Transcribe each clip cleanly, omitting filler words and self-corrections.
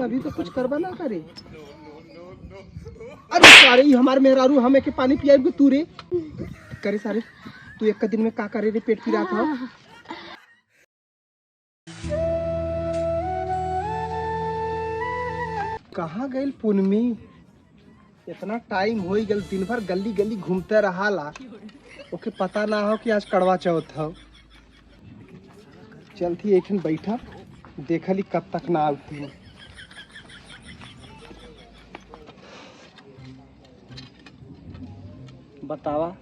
अभी तो कुछ करवा ना करे। अरे सारे ही हमारे मेहरारू हमें के पानी पियाएंगे तू रे करे सारे। तू एक दिन में का करे रे पेट पिरा था। कहाँ गई पूनमी? इतना टाइम हो गल, दिन भर गली गली घूमते रहा ला, ओके पता ना हो कि आज कड़वा चौथ हो। चलती एक बैठा देखली कब तक ना आती। बतावा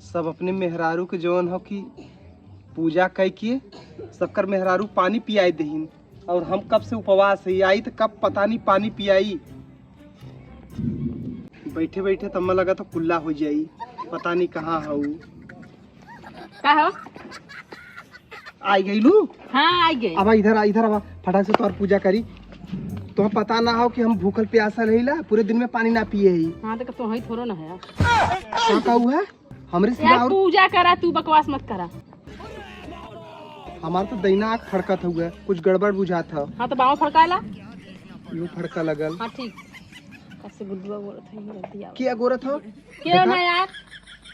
सब अपने मेहरारू के जवन हो कि पूजा कई किए सबकर मेहरारू पानी पियाई दहीन, और हम कब से उपवास है आई तो कब पता नहीं पानी पियाई। बैठे बैठे तब लगा तो कुल्ला हो जाई, पता नहीं कहाँ हो। का हो? आई गई लू? हाँ आई गई। अब इधर अब फटाक से तोर पूजा करी। तो पता ना हो कि हम भूखल प्यासा रहीला, पूरे दिन में पानी ना पिए ही। हाँ तो ही थोड़ो ना है। क्या हुआ है हमरे सिवा? और पूजा करा, तू बकवास मत करा। हमार तो दैना आँख फड़कत हुआ, कुछ गड़बड़ बुझात हो। हाँ तो बाँव फड़काला? यूं फड़का लगल। हाँ ठीक। कैसे गुड्डुआ गोरत है? क्या गोरत हो? क्यों ना यार?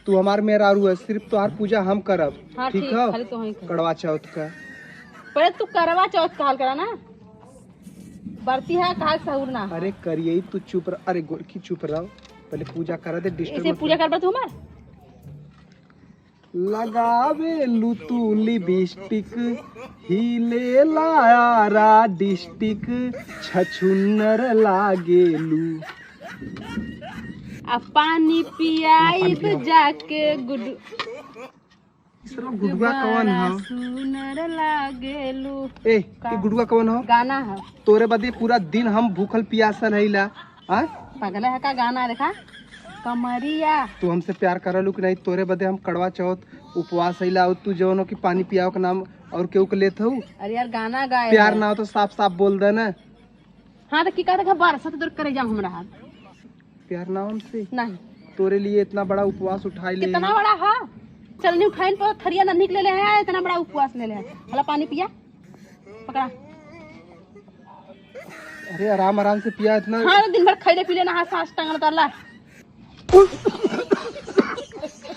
तू हमार मेहरारू है, सिर्फ तोहार पूजा हम करब। हाँ ठीक है? खाली तो ही कर। कड़वा चौथ का पहले तू करवा चौथ का हाल करा ना, बरती है कहा सहूर ना। अरे करिए तू चुप रह। अरे गोरखी चुप रहो, पहले पूजा करा दे। डिस्टर्ब इसे पूजा करबा तू हमार लगावे लू तू लिपस्टिक, हिले लायारा डिस्टिक, छछुन्नर लागे लू। अब पानी पियाई जाके गुड्डू गुडुआ कौन हो? सुनर लागेलू। ए ये गुडुआ कौन हो? गाना है। तोरे बदे पूरा दिन हम भूखल प्यासल रहीला। हाँ पगला है का गाना देखा कमरिया। तू हमसे प्यार करलू कि नहीं? तोरे बदे हम कड़वा चौथ उपवास रहीला, और तू जवन हो कि पानी पियाओ के नाम और केहू के लेत हो। अरे यार गाना गाए प्यार ना हो तो साफ साफ बोल दे ना। हाँ तो की कहते बारह दूर करे जाऊँ हमरा हाथ। प्यार ना हमसे नहीं तोरे लिए इतना बड़ा उपवास उठाई ले। कितना बड़ा है? चल नहीं उठाइन पर थरिया न निकले ले है, इतना बड़ा उपवास ले ले है। हला पानी पिया पकड़ा। अरे आराम आराम से पिया इतना। हाँ दिन भर खैले पीले ना, हाथ सांस टांगल तरला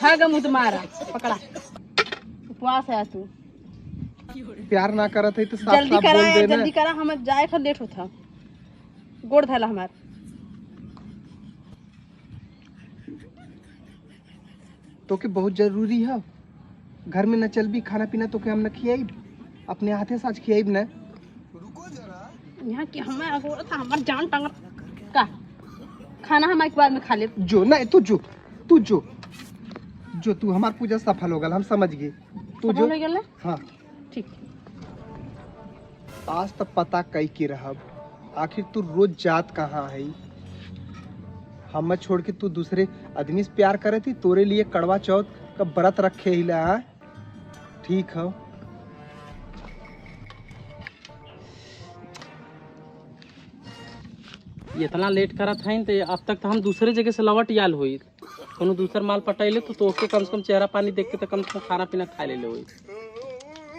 है ग मुँह मारा। पकड़ा उपवास है तू। प्यार ना करत है तो साफ जल्दी साफ बोल करा, देना। जल्दी करा, हमें जाए का लेट होता। गोड़ धैला हमार। तो के बहुत जरूरी है, घर में न चल भी खाना पीना तो के हम न खियाई, अपने हाथे साथ खियाई न। यहाँ की हमें अगोरत हमार जान टांग का खाना हम एक बार में खा ले। जो ना तू जो तू हमार पूजा सफल हो गल, हम समझ गए। तू जो हाँ ठीक। आज तक पता कई की रहब, आखिर तू रोज जात कहाँ है? हम छोड़ के तू दूसरे आदमी से प्यार करे थी, तोरे लिए कड़वा चौथ का व्रत रखे ही ला। ठीक है इतना लेट करत है तो अब तक तो हम दूसरे जगह से लौट आल हुई, कोनो दूसर माल पटाइले तो ओके कम से कम चेहरा पानी देख के तो कम से कम खाना पीना खा ले हुई।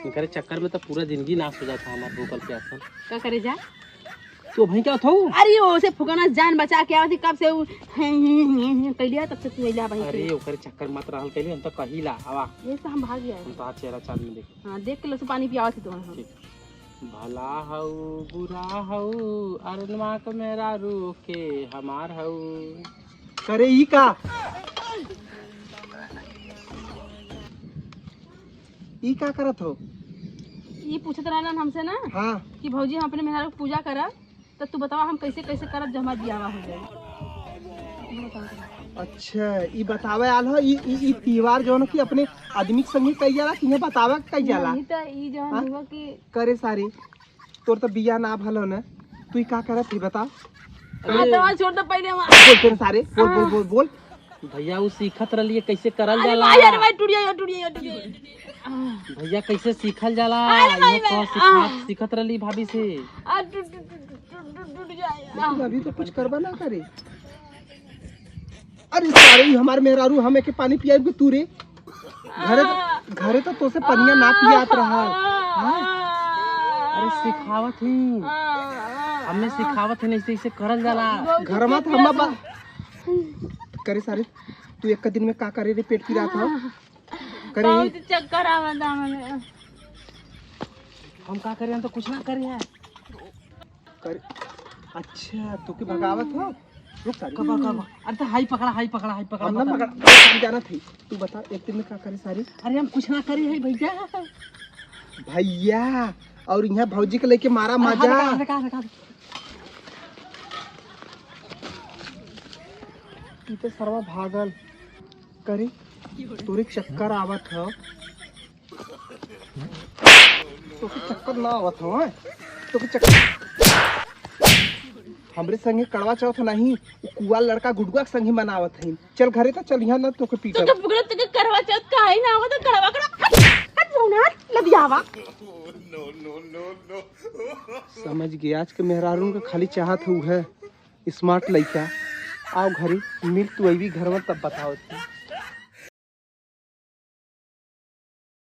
इनके चक्कर में तो पूरा जिंदगी नाश हो जाता हमारा भूखल प्यासल। क्या करे जा तो भाई क्या था? अरे वो से फुगाना जान बचा के आवती कब से कैलिया तब से तू इला भाई। अरे ओकरे चक्कर मत रहल कैले, हम तो कहिला आवा ये से हम भाग गए। हम तो आज चेहरा चांद में देख। हां देख के लसु पानी पियावत तो हम। भला हऊ बुरा हऊ अरुणमा के मेरा रू के हमार हऊ करे ही का करत हो? ये पूछत रहलन हमसे ना हाँ कि भौजी हम अपने मेहरारू की पूजा करब, तो तू बतावा हम कैसे कैसे करब जब हमार बियाह हो जाए। अच्छा ये बतावे आल हो, ई त्योहार जो न कि अपने आदमी के संगे कई जाला, कि बतावे कई जाला? नहीं तो ई जो हाँ? हुआ कि करे सारी तोर तो बिया ना भलो न, तू का करत ही बता। हां तो छोड़ दे पहले हम बोल तेरे सारे बोल बोल बोल बोल। भैया वो सीखत रहिए कैसे करल अरे जाला। भाई अरे भाई टूटिया भैया कैसे सीखल जाला, अरे ये भाई, कह सीखत रही भाभी से। टूट जाए। लेकिन अभी तो कुछ करवा ना करे। अरे सारे ही हमारे मेहरारू हमें के पानी पियाएंगे तू रे। घरे तो तोसे पनिया ना पियात रहा। अरे सिखावत ही हमने सिखावत है नहीं ऐसे करल जाला। घर में हम बा करे सारे तू एक दिन में का करे रे पेट पीरा था करे बहुत चक्कर आवता हमने। हम का करे हम तो कुछ ना करे है। करे अच्छा तू के भगावत हो रुक सारी कब कब अरे तो हाई पकड़ा हम ना बता। पकड़ जाना थी तू बता एक दिन में का करे सारी अरे हम कुछ ना करे है भैया। भैया और यहाँ भौजी के लेके मारा मजा तू तो सरवा भागल करे तोरे चक्कर आवत हो तो चक्कर ना आवत हो तो चक्कर हमरे संगे कड़वा चौथ नहीं वो कुआ लड़का गुडुआ के संगे मनावत है। चल घरे तो चल यहाँ ना तो के पीटा तो पकड़ तुझे करवा चौथ का ही ना हो तो कड़वा कड़ा हट जाना लबियावा। समझ गया आज के मेहरारू का खाली चाहत है स्मार्ट लड़का आओ घरे मिल तू अभी घर में तब बताओ।